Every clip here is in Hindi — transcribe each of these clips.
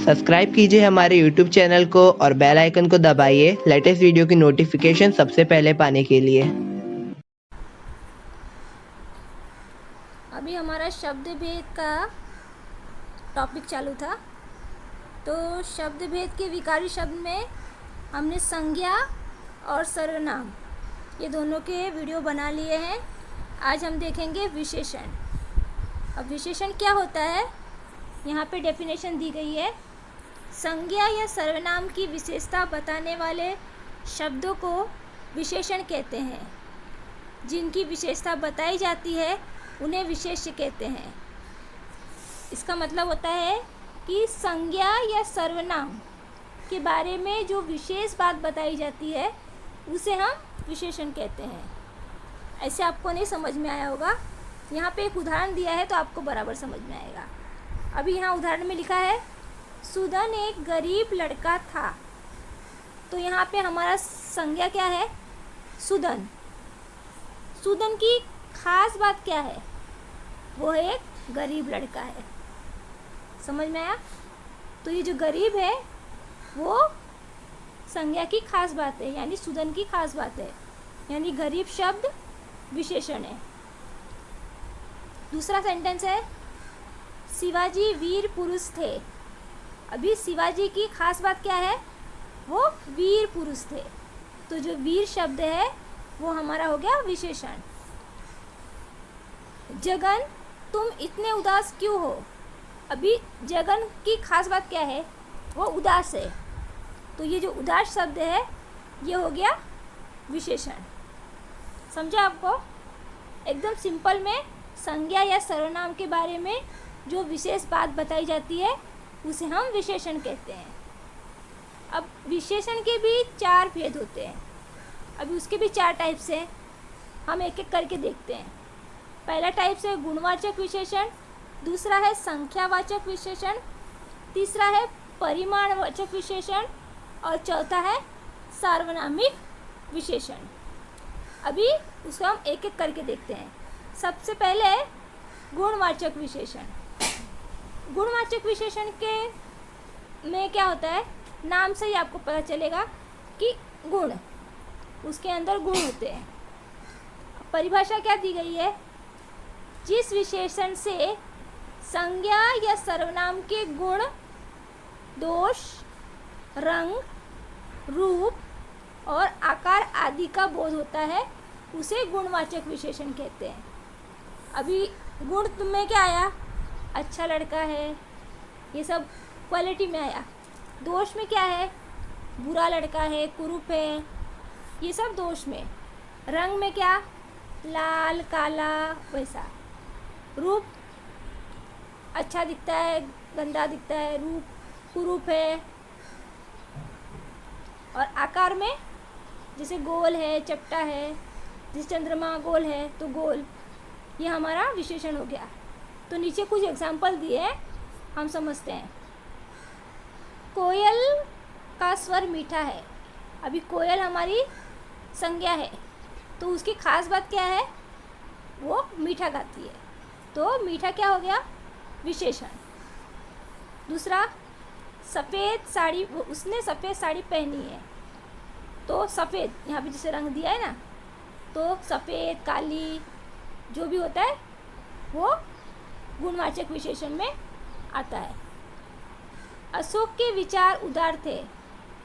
सब्सक्राइब कीजिए हमारे YouTube चैनल को और बेल आइकन को दबाइए लेटेस्ट वीडियो की नोटिफिकेशन सबसे पहले पाने के लिए। अभी हमारा शब्द भेद का टॉपिक चालू था। तो शब्द भेद के विकारी शब्द में हमने संज्ञा और सर्वनाम ये दोनों के वीडियो बना लिए हैं। आज हम देखेंगे विशेषण। अब विशेषण क्या होता है, यहाँ पे डेफिनेशन दी गई है। संज्ञा या सर्वनाम की विशेषता बताने वाले शब्दों को विशेषण कहते हैं। जिनकी विशेषता बताई जाती है उन्हें विशेष्य कहते हैं। इसका मतलब होता है कि संज्ञा या सर्वनाम के बारे में जो विशेष बात बताई जाती है उसे हम विशेषण कहते हैं। ऐसे आपको नहीं समझ में आया होगा, यहाँ पे एक उदाहरण दिया है तो आपको बराबर समझ में आएगा। अभी यहाँ उदाहरण में लिखा है सुदन एक गरीब लड़का था। तो यहाँ पे हमारा संज्ञा क्या है, सुदन। सुदन की खास बात क्या है, वो एक गरीब लड़का है। समझ में आया? तो ये जो गरीब है वो संज्ञा की खास बात है, यानी सुदन की खास बात है, यानी गरीब शब्द विशेषण है। दूसरा सेंटेंस है शिवाजी वीर पुरुष थे। अभी शिवाजी की खास बात क्या है, वो वीर पुरुष थे। तो जो वीर शब्द है वो हमारा हो गया विशेषण। जगन तुम इतने उदास क्यों हो। अभी जगन की खास बात क्या है, वो उदास है। तो ये जो उदास शब्द है ये हो गया विशेषण। समझा आपको? एकदम सिंपल में संज्ञा या सर्वनाम के बारे में जो विशेष बात बताई जाती है उसे हम विशेषण कहते हैं। अब विशेषण के भी 4 भेद होते हैं। अभी उसके भी 4 टाइप्स हैं, हम एक एक करके देखते हैं। पहला टाइप है गुणवाचक विशेषण, दूसरा है संख्यावाचक विशेषण, तीसरा है परिमाणवाचक विशेषण और चौथा है सार्वनामिक विशेषण। अभी उसको हम एक एक करके देखते हैं। सबसे पहले गुणवाचक विशेषण। गुणवाचक विशेषण के में क्या होता है, नाम से ही आपको पता चलेगा कि गुण, उसके अंदर गुण होते हैं। परिभाषा क्या दी गई है, जिस विशेषण से संज्ञा या सर्वनाम के गुण, दोष, रंग, रूप और आकार आदि का बोध होता है उसे गुणवाचक विशेषण कहते हैं। अभी गुण में क्या आया, अच्छा लड़का है, ये सब क्वालिटी में आया। दोष में क्या है, बुरा लड़का है, कुरूप है, ये सब दोष में। रंग में क्या, लाल काला वैसा। रूप अच्छा दिखता है, गंदा दिखता है, रूप कुरूप है। और आकार में जैसे गोल है, चपटा है, जैसे चंद्रमा गोल है तो गोल, ये हमारा विशेषण हो गया। तो नीचे कुछ एग्जाम्पल दिए हैं, हम समझते हैं। कोयल का स्वर मीठा है। अभी कोयल हमारी संज्ञा है तो उसकी खास बात क्या है, वो मीठा गाती है। तो मीठा क्या हो गया, विशेषण। दूसरा सफ़ेद साड़ी, उसने सफ़ेद साड़ी पहनी है। तो सफ़ेद यहाँ पे जैसे रंग दिया है ना, तो सफ़ेद काली जो भी होता है वो गुणवाचक विशेषण में आता है। अशोक के विचार उदार थे।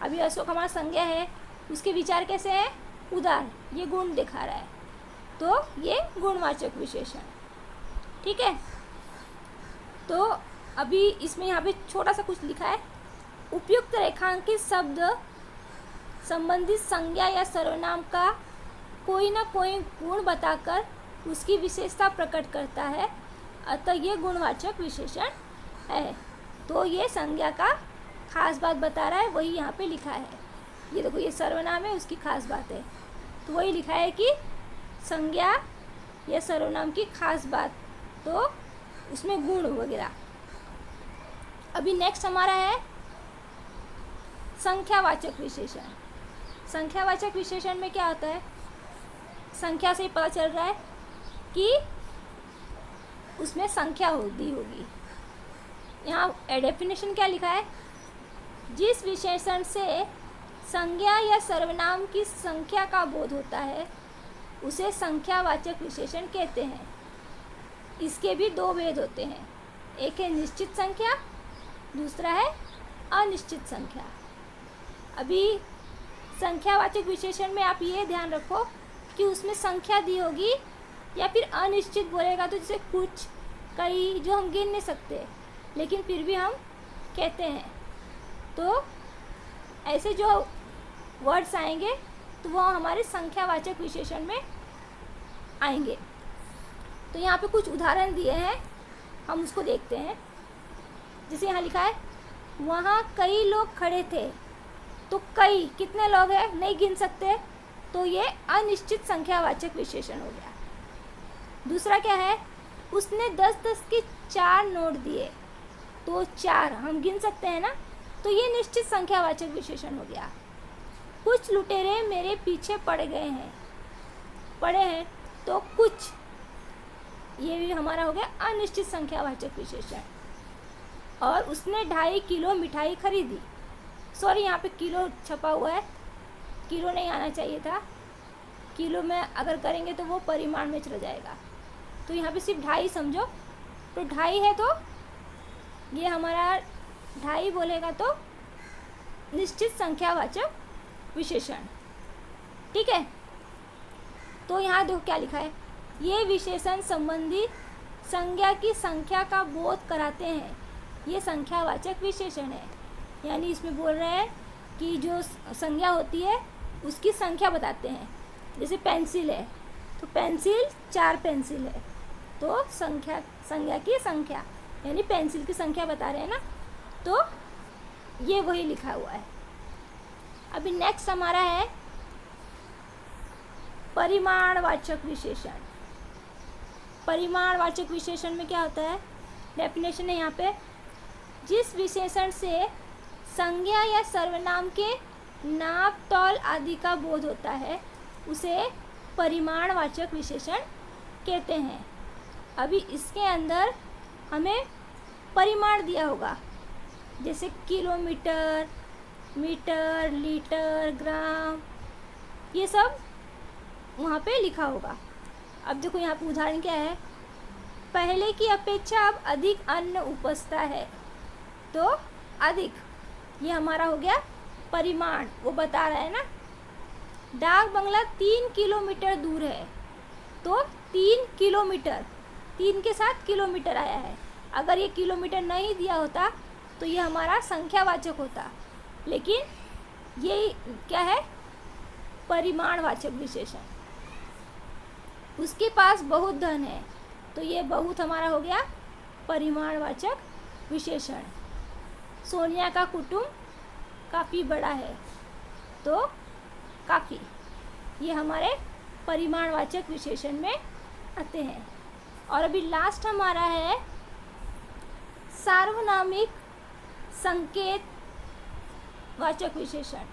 अभी अशोक हमारा संज्ञा है, उसके विचार कैसे हैं, उदार, ये गुण दिखा रहा है, तो ये गुणवाचक विशेषण। ठीक है। तो अभी इसमें यहाँ पे छोटा सा कुछ लिखा है, उपयुक्त रेखांकित शब्द संबंधित संज्ञा या सर्वनाम का कोई ना कोई गुण बताकर उसकी विशेषता प्रकट करता है, अतः ये गुणवाचक विशेषण है। तो ये संज्ञा का खास बात बता रहा है, वही यहाँ पे लिखा है। ये देखो, ये सर्वनाम है, उसकी खास बात है, तो वही लिखा है कि संज्ञा या सर्वनाम की खास बात, तो उसमें गुण वगैरह। अभी नेक्स्ट हमारा है संख्यावाचक विशेषण। संख्यावाचक विशेषण में क्या होता है, संख्या से ही पता चल रहा है कि उसमें संख्या दी होगी। यहाँ डेफिनेशन क्या लिखा है, जिस विशेषण से संज्ञा या सर्वनाम की संख्या का बोध होता है उसे संख्यावाचक विशेषण कहते हैं। इसके भी दो भेद होते हैं, एक है निश्चित संख्या, दूसरा है अनिश्चित संख्या। अभी संख्यावाचक विशेषण में आप ये ध्यान रखो कि उसमें संख्या दी होगी या फिर अनिश्चित बोलेगा तो जैसे कुछ, कई, जो हम गिन नहीं सकते लेकिन फिर भी हम कहते हैं। तो ऐसे जो वर्ड्स आएंगे तो वो हमारे संख्यावाचक विशेषण में आएंगे। तो यहाँ पे कुछ उदाहरण दिए हैं, हम उसको देखते हैं। जैसे यहाँ लिखा है, वहाँ कई लोग खड़े थे। तो कई कितने लोग हैं, नहीं गिन सकते, तो ये अनिश्चित संख्यावाचक विशेषण हो गया। दूसरा क्या है, उसने 10-10 के 4 नोट दिए। तो 4 हम गिन सकते हैं ना, तो ये निश्चित संख्यावाचक विशेषण हो गया। कुछ लुटेरे मेरे पीछे पड़ हैं, तो कुछ, ये भी हमारा हो गया अनिश्चित संख्यावाचक विशेषण। और उसने 2.5 किलो मिठाई खरीदी। सॉरी, यहाँ पे किलो छपा हुआ है, किलो नहीं आना चाहिए था, किलो में अगर करेंगे तो वो परिमाण में चला जाएगा। तो यहाँ पे सिर्फ 2.5 समझो। तो 2.5 है तो ये हमारा 2.5 बोलेगा तो निश्चित संख्यावाचक विशेषण। ठीक है, तो यहाँ देखो क्या लिखा है, ये विशेषण संबंधी संज्ञा की संख्या का बोध कराते हैं। ये संख्यावाचक विशेषण है, यानी इसमें बोल रहे हैं कि जो संज्ञा होती है उसकी संख्या बताते हैं। जैसे पेंसिल है तो पेंसिल 4 पेंसिल है, तो संज्ञा की संख्या यानी पेंसिल की संख्या बता रहे हैं ना, तो ये वही लिखा हुआ है। अभी नेक्स्ट हमारा है परिमाणवाचक विशेषण। परिमाणवाचक विशेषण में क्या होता है, डेफिनेशन है यहाँ पे, जिस विशेषण से संज्ञा या सर्वनाम के नाप, तौल आदि का बोध होता है उसे परिमाणवाचक विशेषण कहते हैं। अभी इसके अंदर हमें परिमाण दिया होगा, जैसे किलोमीटर, मीटर, लीटर, ग्राम, ये सब वहाँ पे लिखा होगा। अब देखो यहाँ पे उदाहरण क्या है, पहले की अपेक्षा अब अधिक अन्न उपजता है। तो अधिक, ये हमारा हो गया परिमाण, वो बता रहा है ना। डाक बंगला 3 किलोमीटर दूर है, तो 3 किलोमीटर, 3 के साथ किलोमीटर आया है। अगर ये किलोमीटर नहीं दिया होता तो ये हमारा संख्यावाचक होता, लेकिन ये क्या है, परिमाणवाचक विशेषण। उसके पास बहुत धन है, तो ये बहुत हमारा हो गया परिमाणवाचक विशेषण। सोनिया का कुटुंब काफ़ी बड़ा है, तो काफ़ी, ये हमारे परिमाणवाचक विशेषण में आते हैं। और अभी लास्ट हमारा है सार्वनामिक संकेत वाचक विशेषण,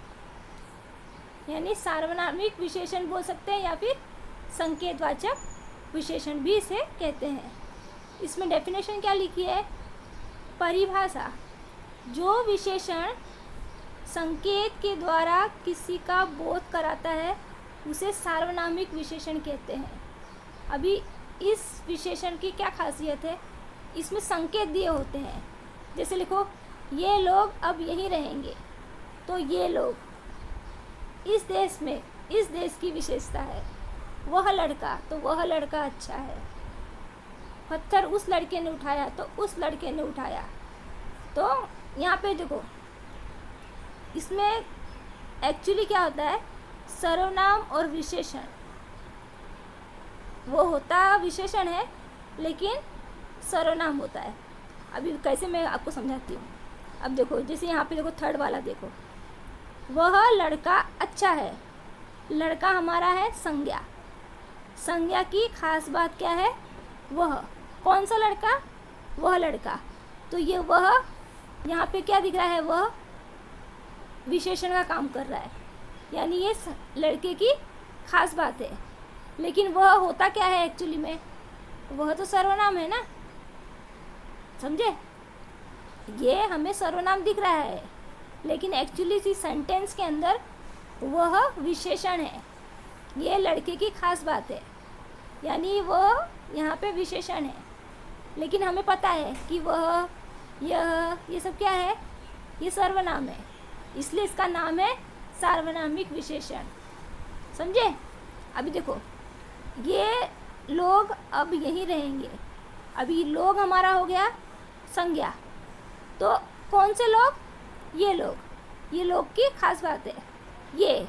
यानी सार्वनामिक विशेषण बोल सकते हैं या फिर संकेतवाचक विशेषण भी इसे कहते हैं। इसमें डेफिनेशन क्या लिखी है, परिभाषा, जो विशेषण संकेत के द्वारा किसी का बोध कराता है उसे सार्वनामिक विशेषण कहते हैं। अभी इस विशेषण की क्या खासियत है, इसमें संकेत दिए होते हैं। जैसे लिखो, ये लोग अब यहीं रहेंगे, तो ये लोग इस देश में, इस देश की विशेषता है। वह लड़का, तो वह लड़का अच्छा है। पत्थर उस लड़के ने उठाया, तो उस लड़के ने उठाया। तो यहाँ पे देखो, इसमें एक्चुअली क्या होता है, सर्वनाम और विशेषण, वो होता विशेषण है लेकिन सर्वनाम होता है। अभी कैसे मैं आपको समझाती हूँ। अब देखो, जैसे यहाँ पे देखो, थर्ड वाला देखो, वह लड़का अच्छा है। लड़का हमारा है संज्ञा। संज्ञा की खास बात क्या है, वह, कौन सा लड़का, वह लड़का। तो ये वह, यहाँ पे क्या दिख रहा है, वह विशेषण का काम कर रहा है, यानी ये लड़के की खास बात है। लेकिन वह होता क्या है एक्चुअली में, वह तो सर्वनाम है ना, समझे। ये हमें सर्वनाम दिख रहा है, लेकिन एक्चुअली इस सेंटेंस के अंदर वह विशेषण है। ये लड़के की खास बात है, यानी वह यहाँ पे विशेषण है, लेकिन हमें पता है कि वह, यह, ये सब क्या है, ये सर्वनाम है, इसलिए इसका नाम है सार्वनामिक विशेषण। समझे? अभी देखो, ये लोग अब यहीं रहेंगे। अभी लोग हमारा हो गया संज्ञा, तो कौन से लोग? ये लोग की खास बात है। ये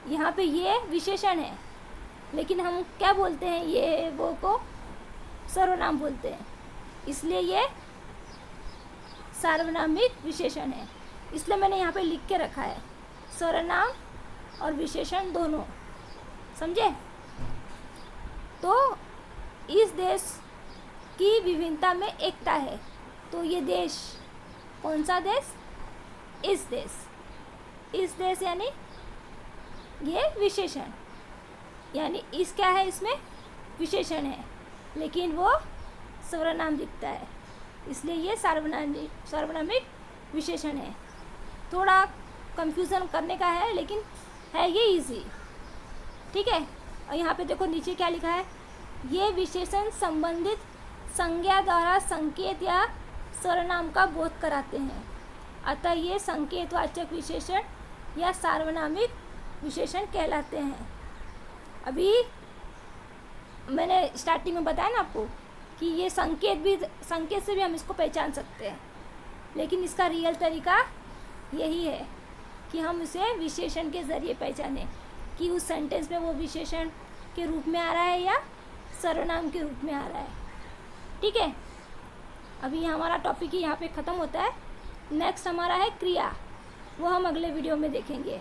यहाँ पे ये विशेषण है, लेकिन हम क्या बोलते हैं, ये वो को सर्वनाम बोलते हैं, इसलिए ये सार्वनामिक विशेषण है। इसलिए मैंने यहाँ पे लिख के रखा है सर्वनाम और विशेषण दोनों। समझे? तो इस देश की विभिन्नता में एकता है। तो ये देश, कौन सा देश? इस देश यानी ये विशेषण, यानी इस क्या है, इसमें विशेषण है, लेकिन वो सर्वनाम दिखता है, इसलिए ये सार्वनामिक विशेषण है। थोड़ा कंफ्यूजन करने का है, लेकिन है ये इजी। ठीक है? और यहाँ पे देखो नीचे क्या लिखा है, ये विशेषण संबंधित संज्ञा द्वारा संकेत या सर्वनाम का बोध कराते हैं, अतः ये संकेतवाचक विशेषण या सार्वनामिक विशेषण कहलाते हैं। अभी मैंने स्टार्टिंग में बताया ना आपको कि ये संकेत से भी हम इसको पहचान सकते हैं, लेकिन इसका रियल तरीका यही है कि हम इसे विशेषण के ज़रिए पहचानें कि उस सेंटेंस में वो विशेषण के रूप में आ रहा है या सर्वनाम के रूप में आ रहा है। ठीक है? अभी हमारा टॉपिक ही यहाँ पे ख़त्म होता है। नेक्स्ट हमारा है क्रिया, वो हम अगले वीडियो में देखेंगे।